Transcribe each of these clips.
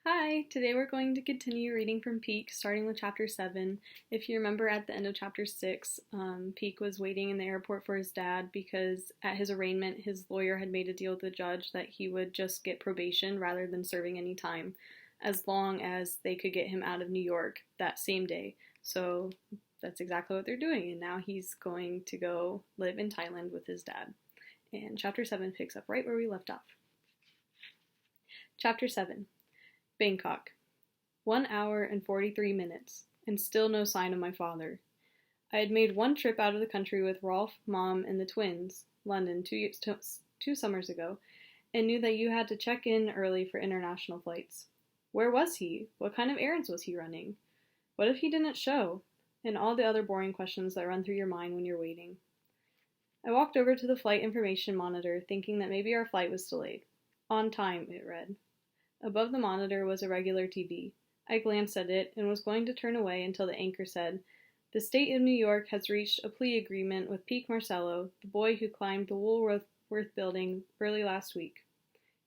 Hi, today we're going to continue reading from Peak, starting with chapter 7. If you remember at the end of chapter 6, Peak was waiting in the airport for his dad because at his arraignment, his lawyer had made a deal with the judge that he would just get probation rather than serving any time, as long as they could get him out of New York that same day. So that's exactly what they're doing, and now he's going to go live in Thailand with his dad. And chapter 7 picks up right where we left off. Chapter 7. Bangkok. 1 hour and 43 minutes, and still no sign of my father. I had made one trip out of the country with Rolf, Mom, and the twins, London, two summers ago, and knew that you had to check in early for international flights. Where was he? What kind of errands was he running? What if he didn't show? And all the other boring questions that run through your mind when you're waiting. I walked over to the flight information monitor, thinking that maybe our flight was delayed. On time, it read. Above the monitor was a regular TV. I glanced at it and was going to turn away until the anchor said, "The state of New York has reached a plea agreement with Pete Marcello, the boy who climbed the Woolworth building early last week.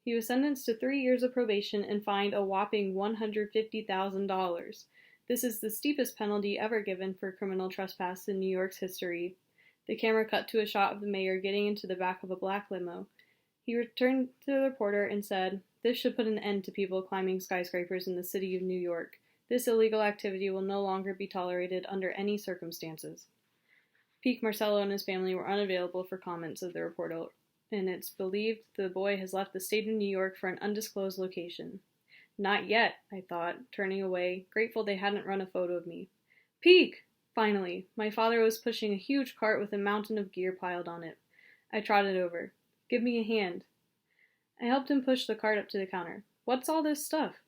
He was sentenced to 3 years of probation and fined a whopping $150,000. This is the steepest penalty ever given for criminal trespass in New York's history." The camera cut to a shot of the mayor getting into the back of a black limo. He returned to the reporter and said, "This should put an end to people climbing skyscrapers in the city of New York. This illegal activity will no longer be tolerated under any circumstances." Pete Marcello and his family were unavailable for comment, said the reporter, and it's believed the boy has left the state of New York for an undisclosed location. Not yet, I thought, turning away, grateful they hadn't run a photo of me. Peek! Finally, my father was pushing a huge cart with a mountain of gear piled on it. I trotted over. "Give me a hand." I helped him push the cart up to the counter. "What's all this stuff?"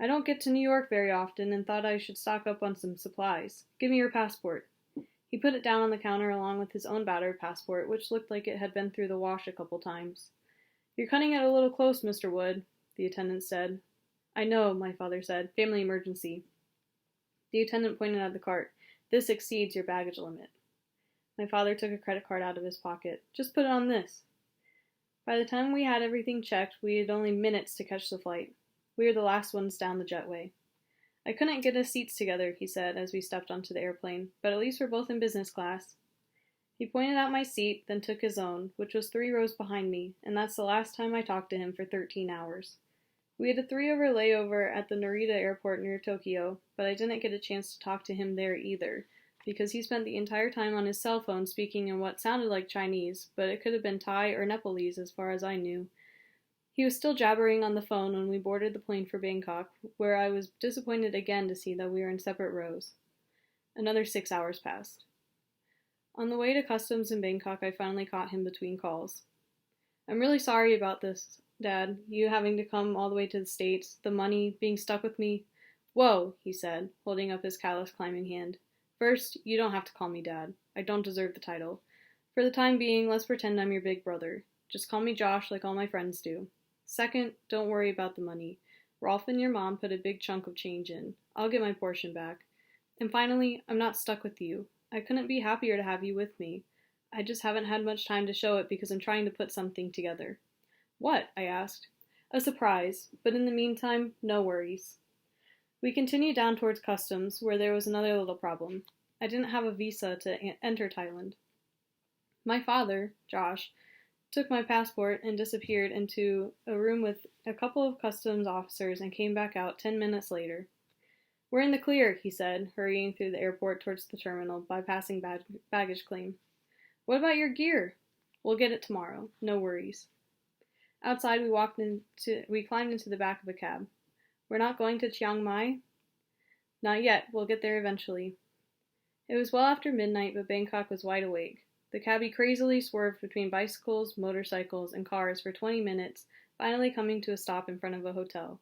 "I don't get to New York very often and thought I should stock up on some supplies. Give me your passport." He put it down on the counter along with his own battered passport, which looked like it had been through the wash a couple times. "You're cutting it a little close, Mr. Wood," the attendant said. "I know," my father said. "Family emergency." The attendant pointed at the cart. "This exceeds your baggage limit." My father took a credit card out of his pocket. "Just put it on this." By the time we had everything checked, we had only minutes to catch the flight. We were the last ones down the jetway. "I couldn't get us seats together," he said as we stepped onto the airplane, "but at least we're both in business class." He pointed out my seat, then took his own, which was 3 rows behind me, and that's the last time I talked to him for 13 hours. We had a 3-hour layover at the Narita airport near Tokyo, but I didn't get a chance to talk to him there either, because he spent the entire time on his cell phone speaking in what sounded like Chinese, but it could have been Thai or Nepalese as far as I knew. He was still jabbering on the phone when we boarded the plane for Bangkok, where I was disappointed again to see that we were in separate rows. Another 6 hours passed. On the way to customs in Bangkok, I finally caught him between calls. "I'm really sorry about this, Dad, you having to come all the way to the States, the money, being stuck with me." "Whoa," he said, holding up his callous climbing hand. "First, you don't have to call me Dad. I don't deserve the title. For the time being, let's pretend I'm your big brother. Just call me Josh like all my friends do. Second, don't worry about the money. Rolf and your mom put a big chunk of change in. I'll get my portion back. And finally, I'm not stuck with you. I couldn't be happier to have you with me. I just haven't had much time to show it because I'm trying to put something together." "What?" I asked. "A surprise, but in the meantime, no worries." We continued down towards customs, where there was another little problem. I didn't have a visa to enter Thailand. My father, Josh, took my passport and disappeared into a room with a couple of customs officers and came back out 10 minutes later. "We're in the clear," he said, hurrying through the airport towards the terminal, bypassing baggage claim. "What about your gear?" "We'll get it tomorrow. No worries." Outside, we climbed into the back of a cab. "We're not going to Chiang Mai?" "Not yet. We'll get there eventually." It was well after midnight, but Bangkok was wide awake. The cabbie crazily swerved between bicycles, motorcycles, and cars for 20 minutes, finally coming to a stop in front of a hotel.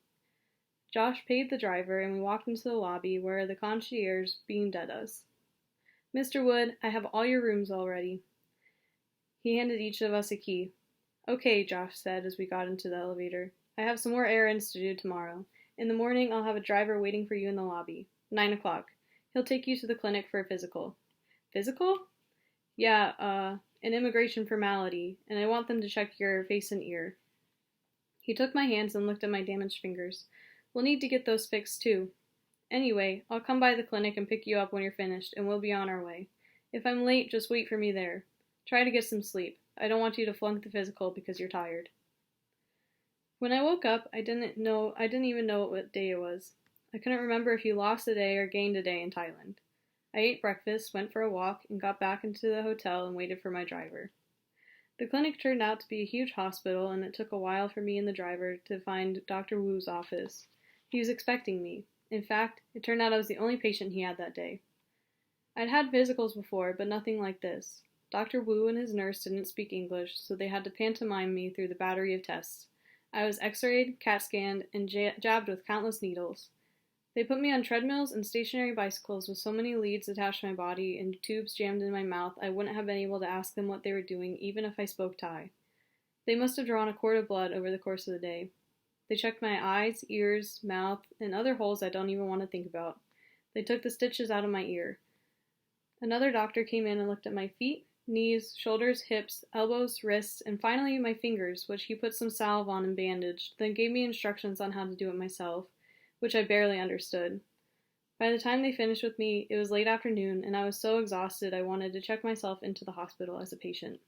Josh paid the driver, and we walked into the lobby where the concierge beamed at us. "Mr. Wood, I have all your rooms already." He handed each of us a key. "Okay," Josh said as we got into the elevator. "I have some more errands to do tomorrow. In the morning, I'll have a driver waiting for you in the lobby. 9 o'clock. He'll take you to the clinic for a physical." "Physical?" "Yeah, an immigration formality, and I want them to check your face and ear." He took my hands and looked at my damaged fingers. We'll need to get those fixed too. Anyway, I'll come by the clinic and pick you up when you're finished, and we'll be on our way. If I'm late, just wait for me there. Try to get some sleep. I don't want you to flunk the physical because you're tired. When I woke up, I didn't even know what day it was. I couldn't remember if you lost a day or gained a day in Thailand. I ate breakfast, went for a walk, and got back into the hotel and waited for my driver. The clinic turned out to be a huge hospital, and it took a while for me and the driver to find Dr. Wu's office. He was expecting me. In fact, it turned out I was the only patient he had that day. I'd had physicals before, but nothing like this. Dr. Wu and his nurse didn't speak English, so they had to pantomime me through the battery of tests. I was x-rayed, CAT-scanned, and jabbed with countless needles. They put me on treadmills and stationary bicycles with so many leads attached to my body and tubes jammed in my mouth I wouldn't have been able to ask them what they were doing even if I spoke Thai. They must have drawn a quart of blood over the course of the day. They checked my eyes, ears, mouth, and other holes I don't even want to think about. They took the stitches out of my ear. Another doctor came in and looked at my feet, knees, shoulders, hips, elbows, wrists, and finally my fingers, which he put some salve on and bandaged, then gave me instructions on how to do it myself, which I barely understood. By the time they finished with me, it was late afternoon, and I was so exhausted I wanted to check myself into the hospital as a patient.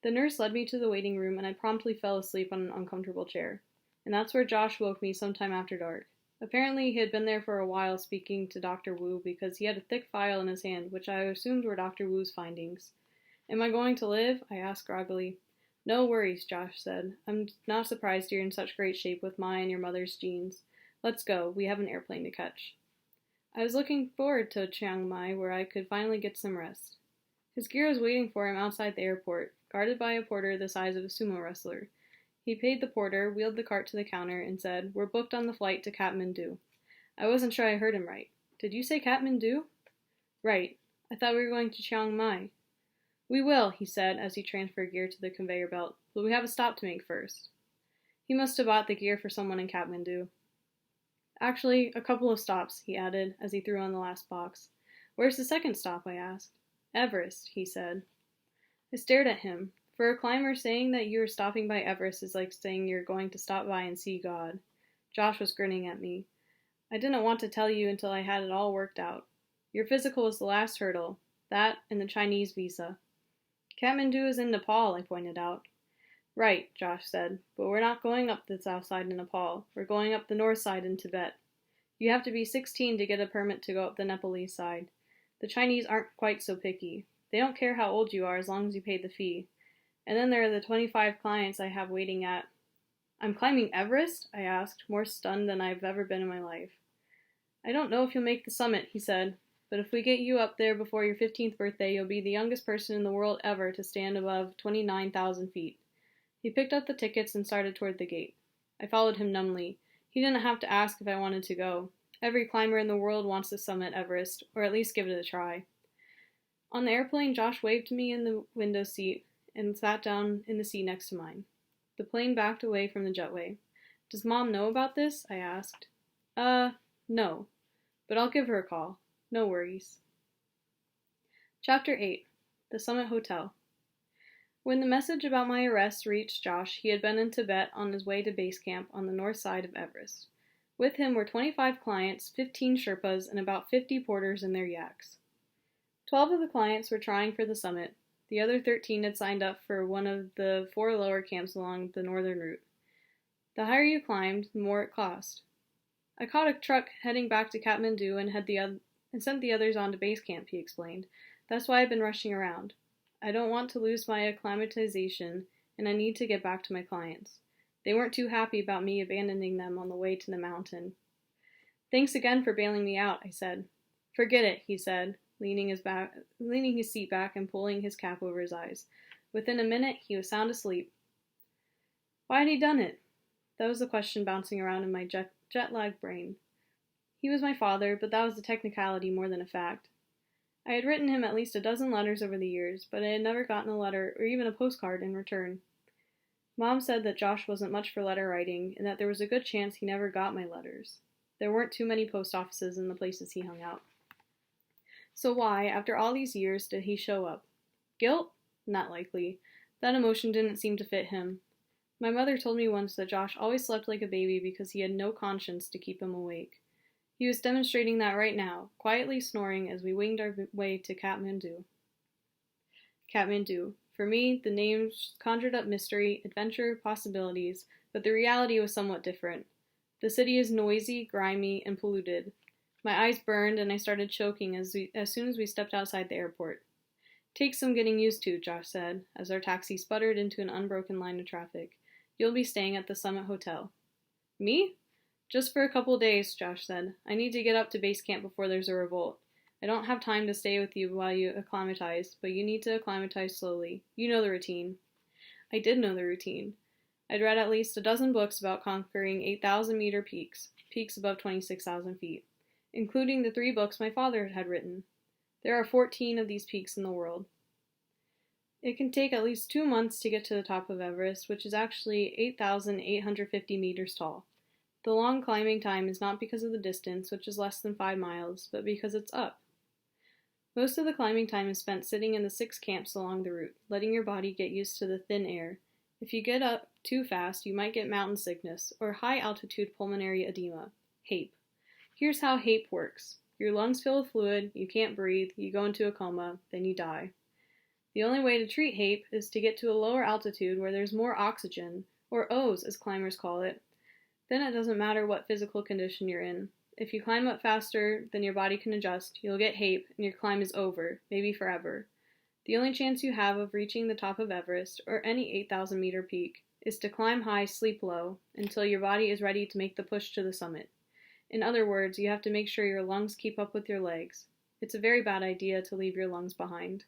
The nurse led me to the waiting room, and I promptly fell asleep on an uncomfortable chair. And that's where Josh woke me sometime after dark. Apparently, he had been there for a while speaking to Dr. Wu because he had a thick file in his hand, which I assumed were Dr. Wu's findings. Am I going to live? I asked groggily. No worries, Josh said. I'm not surprised you're in such great shape with my and your mother's genes. Let's go. We have an airplane to catch. I was looking forward to Chiang Mai, where I could finally get some rest. His gear was waiting for him outside the airport, guarded by a porter the size of a sumo wrestler. He paid the porter, wheeled the cart to the counter, and said, "We're booked on the flight to Kathmandu." I wasn't sure I heard him right. Did you say Kathmandu? Right. I thought we were going to Chiang Mai. We will, he said, as he transferred gear to the conveyor belt, but we have a stop to make first. He must have bought the gear for someone in Kathmandu. Actually, a couple of stops, he added, as he threw on the last box. Where's the second stop, I asked. Everest, he said. I stared at him. For a climber, saying that you are stopping by Everest is like saying you're going to stop by and see God. Josh was grinning at me. I didn't want to tell you until I had it all worked out. Your physical was the last hurdle. That and the Chinese visa. Kathmandu is in Nepal, I pointed out. Right, Josh said, but we're not going up the south side in Nepal. We're going up the north side in Tibet. You have to be 16 to get a permit to go up the Nepalese side. The Chinese aren't quite so picky. They don't care how old you are as long as you pay the fee. And then there are the 25 clients I have waiting at... I'm climbing Everest? I asked, more stunned than I've ever been in my life. I don't know if you'll make the summit, he said, but if we get you up there before your 15th birthday, you'll be the youngest person in the world ever to stand above 29,000 feet. He picked up the tickets and started toward the gate. I followed him numbly. He didn't have to ask if I wanted to go. Every climber in the world wants to summit Everest, or at least give it a try. On the airplane, Josh waved to me in the window seat and sat down in the seat next to mine. The plane backed away from the jetway. Does Mom know about this? I asked. No. But I'll give her a call. No worries. Chapter 8. The Summit Hotel. When the message about my arrest reached Josh, he had been in Tibet on his way to base camp on the north side of Everest. With him were 25 clients, 15 Sherpas, and about 50 porters in their yaks. 12 of the clients were trying for the summit. The other 13 had signed up for one of the 4 lower camps along the northern route. The higher you climbed, the more it cost. I caught a truck heading back to Kathmandu and sent the others on to base camp, he explained. That's why I've been rushing around. I don't want to lose my acclimatization, and I need to get back to my clients. They weren't too happy about me abandoning them on the way to the mountain. Thanks again for bailing me out, I said. Forget it, he said, leaning his seat back and pulling his cap over his eyes. Within a minute, he was sound asleep. Why had he done it? That was the question bouncing around in my jet-lagged brain. He was my father, but that was a technicality more than a fact. I had written him at least a dozen letters over the years, but I had never gotten a letter or even a postcard in return. Mom said that Josh wasn't much for letter writing, and that there was a good chance he never got my letters. There weren't too many post offices in the places he hung out. So why, after all these years, did he show up? Guilt? Not likely. That emotion didn't seem to fit him. My mother told me once that Josh always slept like a baby because he had no conscience to keep him awake. He was demonstrating that right now, quietly snoring as we winged our way to Kathmandu. Kathmandu. For me, the names conjured up mystery, adventure, possibilities, but the reality was somewhat different. The city is noisy, grimy, and polluted. My eyes burned and I started choking as soon as we stepped outside the airport. Takes some getting used to, Josh said, as our taxi sputtered into an unbroken line of traffic. You'll be staying at the Summit Hotel. Me? Just for a couple days, Josh said. I need to get up to base camp before there's a revolt. I don't have time to stay with you while you acclimatize, but you need to acclimatize slowly. You know the routine. I did know the routine. I'd read at least a dozen books about conquering 8,000-meter peaks, peaks above 26,000 feet, including the 3 books my father had written. There are 14 of these peaks in the world. It can take at least 2 months to get to the top of Everest, which is actually 8,850 meters tall. The long climbing time is not because of the distance, which is less than 5 miles, but because it's up. Most of the climbing time is spent sitting in the 6 camps along the route, letting your body get used to the thin air. If you get up too fast, you might get mountain sickness, or high-altitude pulmonary edema, HAPE. Here's how HAPE works. Your lungs fill with fluid, you can't breathe, you go into a coma, then you die. The only way to treat HAPE is to get to a lower altitude where there's more oxygen, or O's as climbers call it. Then it doesn't matter what physical condition you're in. If you climb up faster than your body can adjust, you'll get HAPE and your climb is over, maybe forever. The only chance you have of reaching the top of Everest, or any 8,000-meter peak, is to climb high, sleep low, until your body is ready to make the push to the summit. In other words, you have to make sure your lungs keep up with your legs. It's a very bad idea to leave your lungs behind.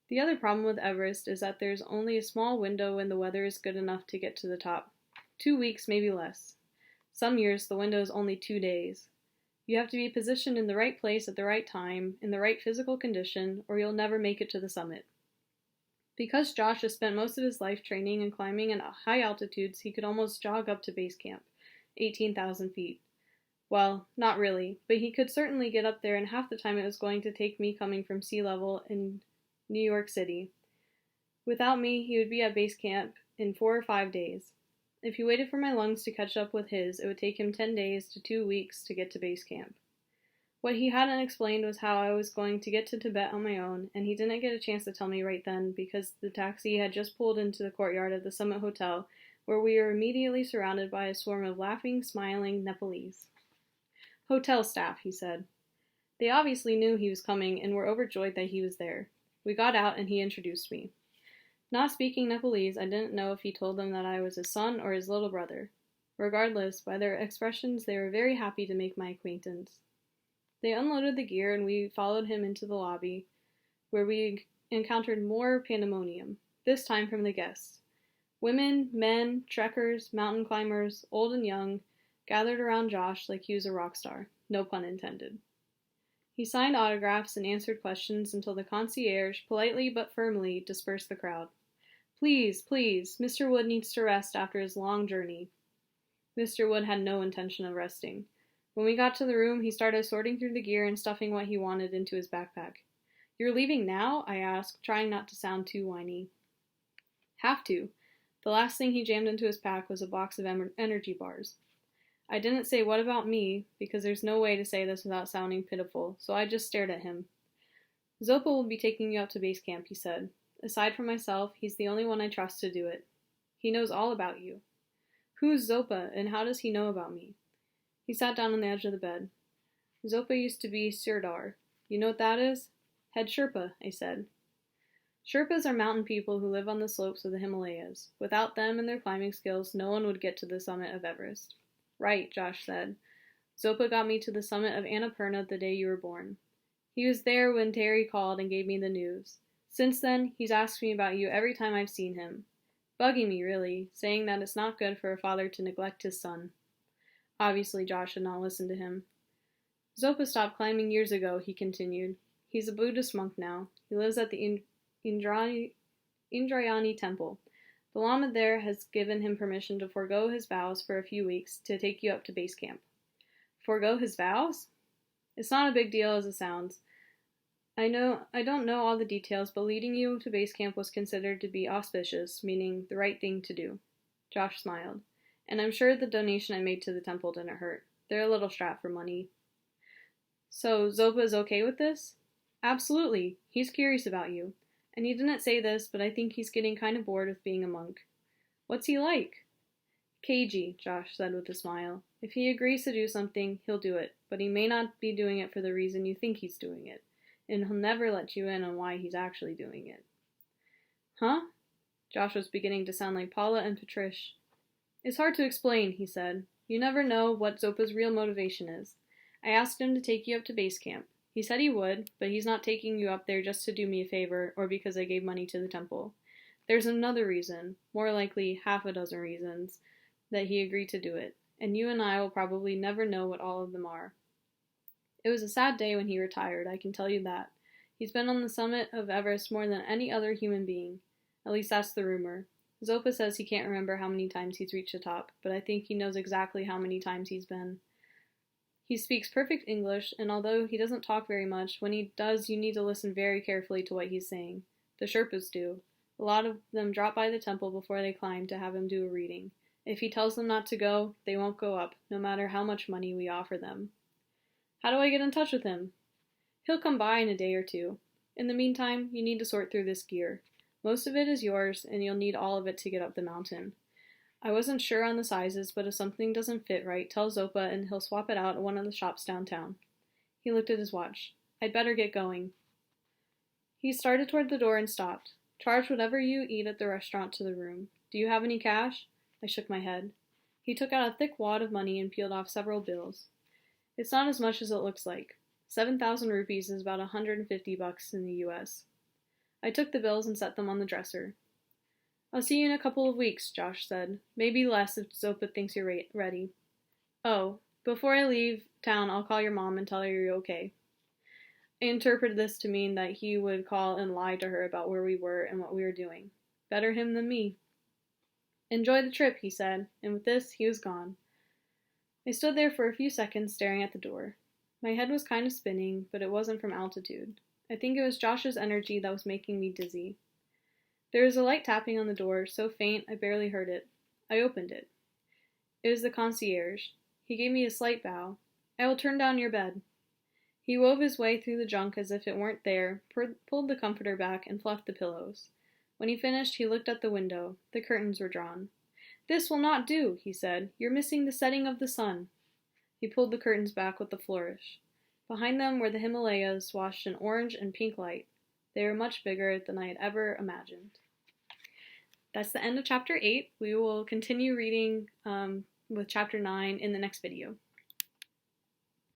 The other problem with Everest is that there's only a small window when the weather is good enough to get to the top. 2 weeks, maybe less. Some years, the window is only 2 days. You have to be positioned in the right place at the right time, in the right physical condition, or you'll never make it to the summit. Because Josh has spent most of his life training and climbing at high altitudes, he could almost jog up to base camp, 18,000 feet. Well, not really, but he could certainly get up there in half the time it was going to take me coming from sea level in New York City. Without me, he would be at base camp in 4 or 5 days. If he waited for my lungs to catch up with his, it would take him 10 days to 2 weeks to get to base camp. What he hadn't explained was how I was going to get to Tibet on my own, and he didn't get a chance to tell me right then because the taxi had just pulled into the courtyard of the Summit Hotel, where we were immediately surrounded by a swarm of laughing, smiling Nepalese. Hotel staff, he said. They obviously knew he was coming and were overjoyed that he was there. We got out and he introduced me. Not speaking Nepalese, I didn't know if he told them that I was his son or his little brother. Regardless, by their expressions, they were very happy to make my acquaintance. They unloaded the gear and we followed him into the lobby, where we encountered more pandemonium, this time from the guests. Women, men, trekkers, mountain climbers, old and young, gathered around Josh like he was a rock star, no pun intended. He signed autographs and answered questions until the concierge, politely but firmly, dispersed the crowd. Please, please, Mr. Wood needs to rest after his long journey. Mr. Wood had no intention of resting. When we got to the room, he started sorting through the gear and stuffing what he wanted into his backpack. You're leaving now? I asked, trying not to sound too whiny. Have to. The last thing he jammed into his pack was a box of energy bars. I didn't say what about me, because there's no way to say this without sounding pitiful, so I just stared at him. Zopa will be taking you up to base camp, he said. Aside from myself, he's the only one I trust to do it. He knows all about you. Who's Zopa, and how does he know about me? He sat down on the edge of the bed. Zopa used to be Sirdar. You know what that is? Head Sherpa, I said. Sherpas are mountain people who live on the slopes of the Himalayas. Without them and their climbing skills, no one would get to the summit of Everest. Right, Josh said. Zopa got me to the summit of Annapurna the day you were born. He was there when Terry called and gave me the news. Since then, he's asked me about you every time I've seen him. Bugging me, really, saying that it's not good for a father to neglect his son. Obviously, Josh had not listened to him. Zopa stopped climbing years ago, he continued. He's a Buddhist monk now. He lives at the Indrayani temple. The Lama there has given him permission to forego his vows for a few weeks to take you up to base camp. Forego his vows? It's not a big deal as it sounds. I don't know all the details, but leading you to base camp was considered to be auspicious, meaning the right thing to do. Josh smiled. And I'm sure the donation I made to the temple didn't hurt. They're a little strapped for money. So, Zopa is okay with this? Absolutely. He's curious about you. And he didn't say this, but I think he's getting kind of bored with being a monk. What's he like? Cagey, Josh said with a smile. If he agrees to do something, he'll do it, but he may not be doing it for the reason you think he's doing it, and he'll never let you in on why he's actually doing it. Huh? Josh was beginning to sound like Paula and Patrish. It's hard to explain, he said. You never know what Zopa's real motivation is. I asked him to take you up to base camp. He said he would, but he's not taking you up there just to do me a favor or because I gave money to the temple. There's another reason, more likely half a dozen reasons, that he agreed to do it, and you and I will probably never know what all of them are. It was a sad day when he retired, I can tell you that. He's been on the summit of Everest more than any other human being. At least that's the rumor. Zopa says he can't remember how many times he's reached the top, but I think he knows exactly how many times he's been. He speaks perfect English, and although he doesn't talk very much, when he does, you need to listen very carefully to what he's saying. The Sherpas do. A lot of them drop by the temple before they climb to have him do a reading. If he tells them not to go, they won't go up, no matter how much money we offer them. How do I get in touch with him? He'll come by in a day or two. In the meantime, you need to sort through this gear. Most of it is yours, and you'll need all of it to get up the mountain. I wasn't sure on the sizes, but if something doesn't fit right, tell Zopa and he'll swap it out at one of the shops downtown. He looked at his watch. I'd better get going. He started toward the door and stopped. Charge whatever you eat at the restaurant to the room. Do you have any cash? I shook my head. He took out a thick wad of money and peeled off several bills. It's not as much as it looks like. 7,000 rupees is about $150 in the U.S. I took the bills and set them on the dresser. I'll see you in a couple of weeks, Josh said. Maybe less if Zopa thinks you're ready. Oh, before I leave town, I'll call your mom and tell her you're okay. I interpreted this to mean that he would call and lie to her about where we were and what we were doing. Better him than me. Enjoy the trip, he said, and with this, he was gone. I stood there for a few seconds staring at the door. My head was kind of spinning, but it wasn't from altitude. I think it was Josh's energy that was making me dizzy. There was a light tapping on the door, so faint I barely heard it. I opened it. It was the concierge. He gave me a slight bow. I will turn down your bed. He wove his way through the junk as if it weren't there, pulled the comforter back, and fluffed the pillows. When he finished, he looked at the window. The curtains were drawn. This will not do, he said. You're missing the setting of the sun. He pulled the curtains back with a flourish. Behind them were the Himalayas, washed in orange and pink light. They were much bigger than I had ever imagined. That's the end of Chapter 8. We will continue reading with Chapter 9 in the next video.